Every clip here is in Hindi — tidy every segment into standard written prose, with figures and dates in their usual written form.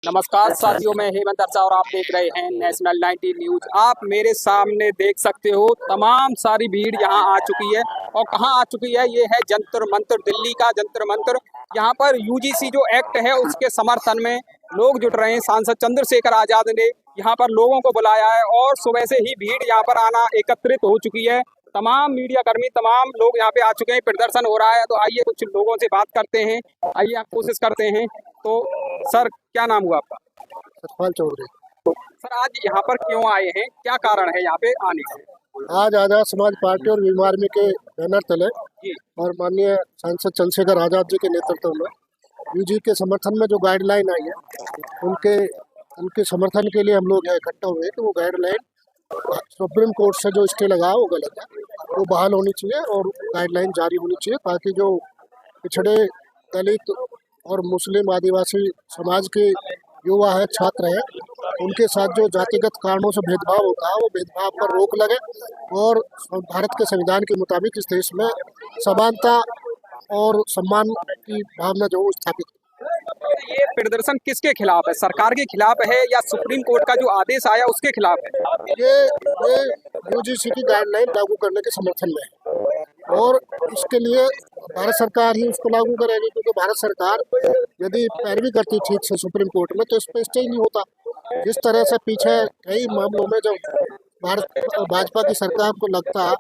नमस्कार साथियों, मैं हेमंत अर्चा और आप देख रहे हैं नेशनल 90 न्यूज। आप मेरे सामने देख सकते हो तमाम सारी भीड़ यहाँ आ चुकी है। और कहाँ आ चुकी है? ये है जंतर मंतर, दिल्ली का जंतर मंतर। यहाँ पर यूजीसी जो एक्ट है उसके समर्थन में लोग जुट रहे हैं। सांसद चंद्रशेखर आजाद ने यहाँ पर लोगों को बुलाया है और सुबह से ही भीड़ यहाँ पर आना एकत्रित हो चुकी है। तमाम मीडिया कर्मी, तमाम लोग यहाँ पे आ चुके हैं। प्रदर्शन हो रहा है, तो आइए कुछ लोगों से बात करते हैं। आइए आप कोशिश करते हैं। तो सर, क्या नाम हुआ आपका? सतपाल चौधरी। सर, आज यहाँ पर क्यों आए हैं? क्या कारण है यहाँ पे आने से? आज आजाद समाज पार्टी और भीम आर्मी के बैनर तले और माननीय सांसद चंद्रशेखर आजाद जी के नेतृत्व में यूजी के समर्थन में जो गाइडलाइन आई है उनके समर्थन के लिए हम लोग यहाँ इकट्ठा हुए कि वो गाइडलाइन सुप्रीम कोर्ट से जो स्टे लगा वो गलत है, वो बहाल होनी चाहिए और गाइडलाइन जारी होनी चाहिए ताकि जो पिछड़े दलित और मुस्लिम आदिवासी समाज के युवा है, छात्र हैं, उनके साथ जो जातिगत कारणों से भेदभाव होता है वो भेदभाव पर रोक लगे और भारत के संविधान के मुताबिक इस देश में समानता और सम्मान की भावना जो स्थापित हो। ये प्रदर्शन किसके खिलाफ है? सरकार के खिलाफ है या सुप्रीम कोर्ट का जो आदेश आया उसके खिलाफ है? ये यूजीसी की गाइडलाइन लागू करने के समर्थन में है और इसके लिए भारत सरकार ही उसको लागू करेगी, क्योंकि भारत सरकार यदि पैरवी करती ठीक से सुप्रीम कोर्ट में तो इस पर स्टे ही नहीं होता। जिस तरह से पीछे कई मामलों में जब भाजपा की सरकार को लगता है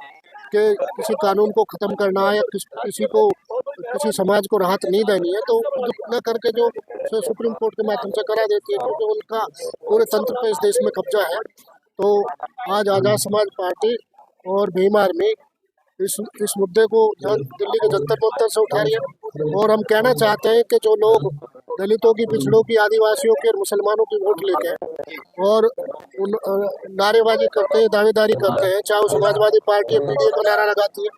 कि किसी कानून को खत्म करना है या किसी समाज को राहत नहीं देनी है, तो न करके जो सुप्रीम कोर्ट के माध्यम से करा देती है, क्योंकि उनका पूरे तंत्र पे इस देश में कब्जा है। तो आज आजाद समाज पार्टी और भीम आर्मी इस मुद्दे को दिल्ली के जंतर मंतर से उठा रही है और हम कहना चाहते हैं कि जो लोग दलितों की, पिछड़ों की, आदिवासियों की और मुसलमानों की वोट लेते हैं और उन नारेबाजी करते हैं, दावेदारी करते हैं, चाहे वो समाजवादी पार्टी है, पीडीए का नारा लगाती है,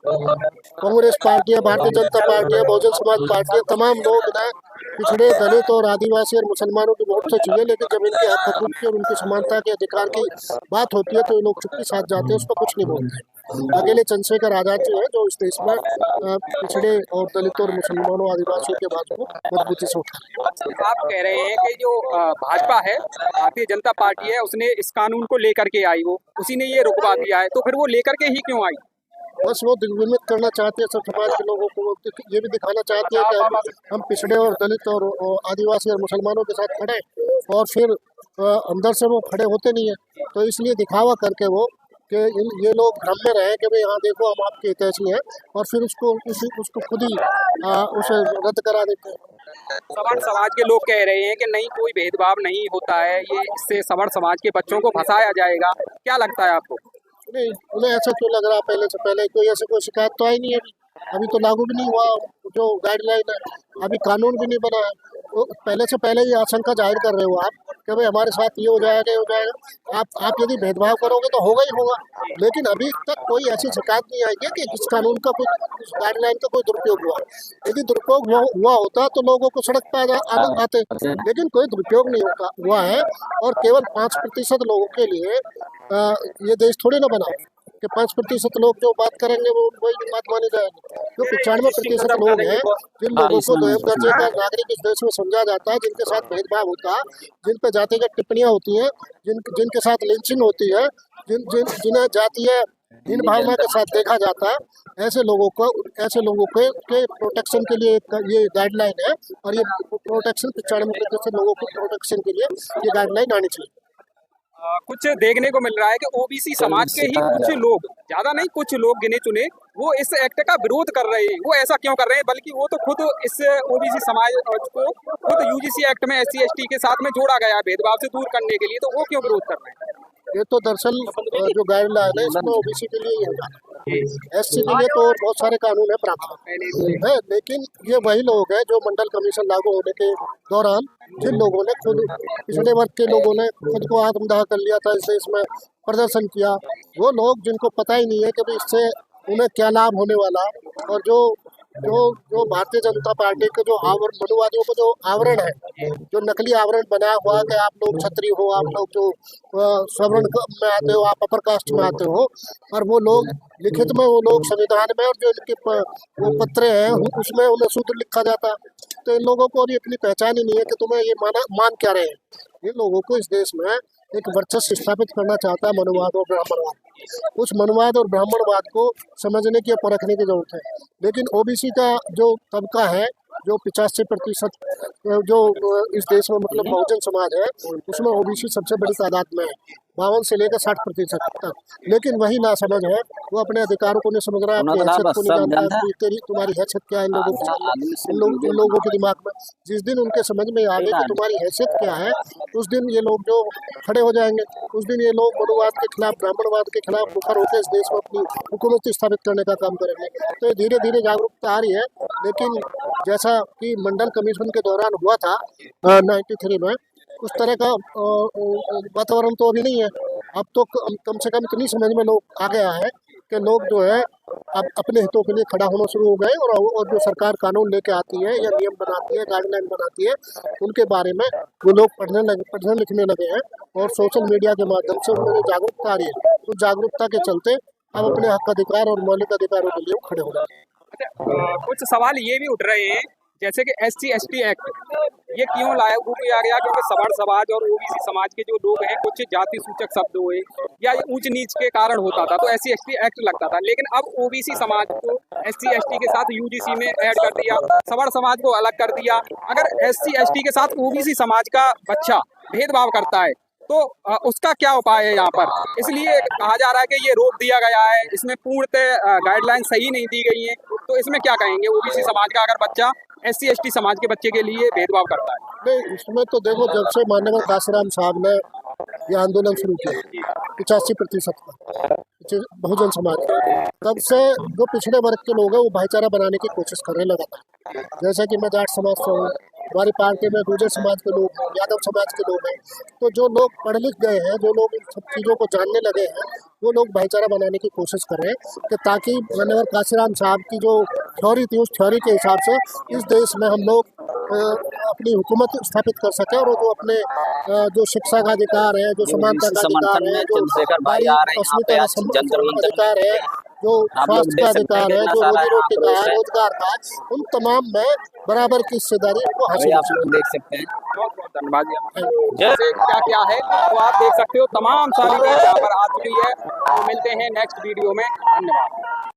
कांग्रेस पार्टी है, भारतीय जनता पार्टी है, बहुजन समाज पार्टी है, तमाम लोग ना पिछड़े दलित और आदिवासी और मुसलमानों की वोट तो चाहिए, लेकिन जब इनके हक हकूक की और उनकी समानता के अधिकार की बात होती है तो ये लोग चुप्पी साथ जाते हैं, उस पर कुछ नहीं बोलते। अकेले चंद्रशेखर आजाद जी है जो इस देश में पिछड़े और दलितों और मुसलमानों आदिवासियों के बात को मजबूती से उठा रहे हैं। आप कह रहे हैं कि जो भाजपा है, भारतीय जनता पार्टी है, उसने इस कानून को लेकर के आई, वो उसी ने ये रुकवा दिया है, तो फिर वो लेकर के ही क्यों आई? बस वो दिग्भ्रमित करना चाहते हैं सब समाज के लोगों को, ये भी दिखाना चाहते हैं कि हम पिछड़े और दलित और आदिवासी और मुसलमानों के साथ खड़े, और फिर अंदर से वो खड़े होते नहीं है। तो इसलिए दिखावा करके वो कि ये लोग भ्रम में रहे कि भाई यहाँ देखो हम आपके हितैषी हैं, और फिर उसको खुद ही उसे रद्द करा देते हैं। सवर्ण समाज के लोग कह रहे हैं कि नहीं, कोई भेदभाव नहीं होता है, ये इससे सवर्ण समाज के बच्चों को फंसाया जाएगा। क्या लगता है आपको? नहीं, उन्हें ऐसा क्यों लग रहा? पहले से पहले कोई शिकायत तो आई नहीं है, अभी तो लागू भी नहीं हुआ जो गाइडलाइन है, अभी कानून भी नहीं बना है। तो पहले से पहले ये आशंका जाहिर कर रहे हो आप कि भाई हमारे साथ ये हो जाएगा, ये हो जाएगा। आप यदि भेदभाव करोगे तो होगा ही होगा, लेकिन अभी तक कोई ऐसी शिकायत नहीं आई है कि इस कानून का कोई, गाइडलाइन का कोई दुरुपयोग हुआ। यदि दुरुपयोग हुआ होता तो लोगों को सड़क पर आनंद आते, लेकिन कोई दुरुपयोग नहीं हुआ है। और केवल 5% लोगों के लिए ये देश थोड़ी ना बना कि 5% लोग जो बात करेंगे वो वही बात मानी जाएगी। जो 95% लोग हैं, जिन लोगों को दोयम दर्जे का नागरिक इस देश में समझा जाता है, जिनके साथ भेदभाव होता है, जिन पर जातिगत टिप्पणियां होती हैं, जिनके साथ लिंचिंग होती है, जिन्हें जातीय हीन भावना के साथ देखा जाता है, ऐसे लोगों के प्रोटेक्शन के लिए ये गाइडलाइन है। और ये प्रोटेक्शन 95% लोगों के प्रोटेक्शन के लिए ये गाइडलाइन आनी चाहिए। कुछ देखने को मिल रहा है कि ओबीसी समाज के ही कुछ लोग, ज्यादा नहीं, कुछ लोग गिने चुने, वो इस एक्ट का विरोध कर रहे हैं। वो ऐसा क्यों कर रहे हैं? बल्कि वो तो खुद इस ओबीसी समाज को खुद यूजीसी एक्ट में SC ST के साथ में जोड़ा गया है भेदभाव से दूर करने के लिए, तो वो क्यों विरोध कर रहे हैं? ये तो दरअसल जो गाइडलाइन है इसमें ओबीसी के लिए ही होगा, SC के लिए तो बहुत सारे कानून है प्रावधान है, लेकिन ये वही लोग हैं जो मंडल कमीशन लागू होने के दौरान जिन लोगों ने खुद, पिछड़े वर्ग के लोगों ने खुद को आत्मदाह कर लिया था, इसमें प्रदर्शन किया, वो लोग जिनको पता ही नहीं है कि इससे उन्हें क्या लाभ होने वाला, और जो जो जो भारतीय जनता पार्टी के जो मनुवादियों को जो आवरण है, जो नकली आवरण बनाया हुआ है कि आप लोग क्षत्रिय हो, आप लोग जो सवर्ण में आते हो, आप अपर कास्ट में आते हो, और वो लोग लिखित में, वो लोग संविधान में, और जो इनके वो पत्र हैं उसमें उन्हें शूद्र लिखा जाता। तो इन लोगों को अभी इतनी पहचान ही नहीं है कि तुम्हें ये मान क्या रहे हैं। इन लोगों को इस देश में एक वर्चस्व स्थापित करना चाहता है मनुवाद और ब्राह्मणवाद। उस मनुवाद और ब्राह्मणवाद को समझने की और परखने की जरूरत है। लेकिन ओबीसी का जो तबका है, जो 85% जो इस देश में मतलब बहुजन समाज है, उसमें ओबीसी सबसे बड़ी तादाद में है, 52 से लेकर 60% तक। लेकिन वही ना समझ है, वो अपने अधिकारों को नहीं समझ रहा है, अपनी हैसियत को नहीं जानता है। तुम्हारी हैसियत क्या है इन लोगों के दिमाग में। जिस दिन उनके समझ में आ गई कि तुम्हारी हैसियत क्या है, उस दिन ये लोग जो खड़े हो जाएंगे, उस दिन ये लोग मनुवाद के खिलाफ, ब्राह्मणवाद के खिलाफ मुखर होकर इस देश में अपनी हुकूमत स्थापित करने का काम करेंगे। तो ये धीरे धीरे जागरूकता आ रही है। लेकिन जैसा कि मंडल कमीशन के दौरान हुआ था 93 में, उस तरह का वातावरण तो अभी नहीं है। अब तो कम से कम इतनी समझ में लोग आ गया है कि लोग जो है अब अपने हितों के लिए खड़ा होना शुरू हो गए, और जो सरकार कानून लेके आती है या नियम बनाती है, गाइडलाइन बनाती है, उनके बारे में वो लोग पढ़ने लिखने लगे हैं। और सोशल मीडिया के माध्यम से उनमें जागरूकता आ रही है। उस जागरूकता के चलते अब अपने हक अधिकार और मौलिक अधिकारों के लिए खड़े हो रहे हैं। कुछ सवाल ये भी उठ रहे हैं, जैसे कि SC/ST एक्ट ये क्यों लागू किया गया? क्योंकि सवर्ण समाज और ओबीसी समाज के जो लोग हैं, कुछ जाति सूचक शब्द हुए या ऊंच नीच के कारण होता था, तो SC/ST एक्ट लगता था। लेकिन अब ओबीसी समाज को SC/ST के साथ UGC में ऐड कर दिया, सवर्ण समाज को अलग कर दिया। अगर SC/ST के साथ ओबीसी समाज का बच्चा भेदभाव करता है तो उसका क्या उपाय है यहाँ पर? इसलिए कहा जा रहा है कि ये रोक दिया गया है, इसमें पूर्णतः गाइडलाइन सही नहीं दी गई है। तो इसमें क्या कहेंगे ओबीसी समाज का अगर बच्चा SC/ST समाज के बच्चे के लिए भेदभाव करता है? नहीं, इसमें तो देखो, जब से माननीय काशीराम साहब ने ये आंदोलन शुरू किया 85% का बहुजन समाज, तब से जो पिछड़े वर्ग के लोग हैं वो भाईचारा बनाने की कोशिश करने लगा था। जैसे कि मैं जाट समाज से हूँ, हमारी पार्टी में गुर्जर समाज के लोग हैं, यादव समाज के लोग हैं। तो जो लोग पढ़ लिख गए हैं, जो लोग इन सब चीज़ों को जानने लगे हैं, वो लोग भाईचारा बनाने की कोशिश कर रहे हैं कि ताकि माननीय काशीराम साहब की जो थ्योरी थी, उस थ्योरी के हिसाब से इस देश में हम लोग अपनी हुकूमत स्थापित कर सके। और वो अपने जो शिक्षा का अधिकार है, जो समानता का अधिकार है, जो अधिकार है, जो स्वास्थ्य का अधिकार है, जो रोजी रोटी का है, रोजगार का, उन तमाम में बराबर की हिस्सेदारी को हासिल आप लोग देख सकते हैं। बहुत बहुत धन्यवाद। जैसे क्या क्या है तो आप देख सकते हो, तमाम सारी बात यहाँ पर आ चुकी है। तो मिलते हैं नेक्स्ट वीडियो में। धन्यवाद।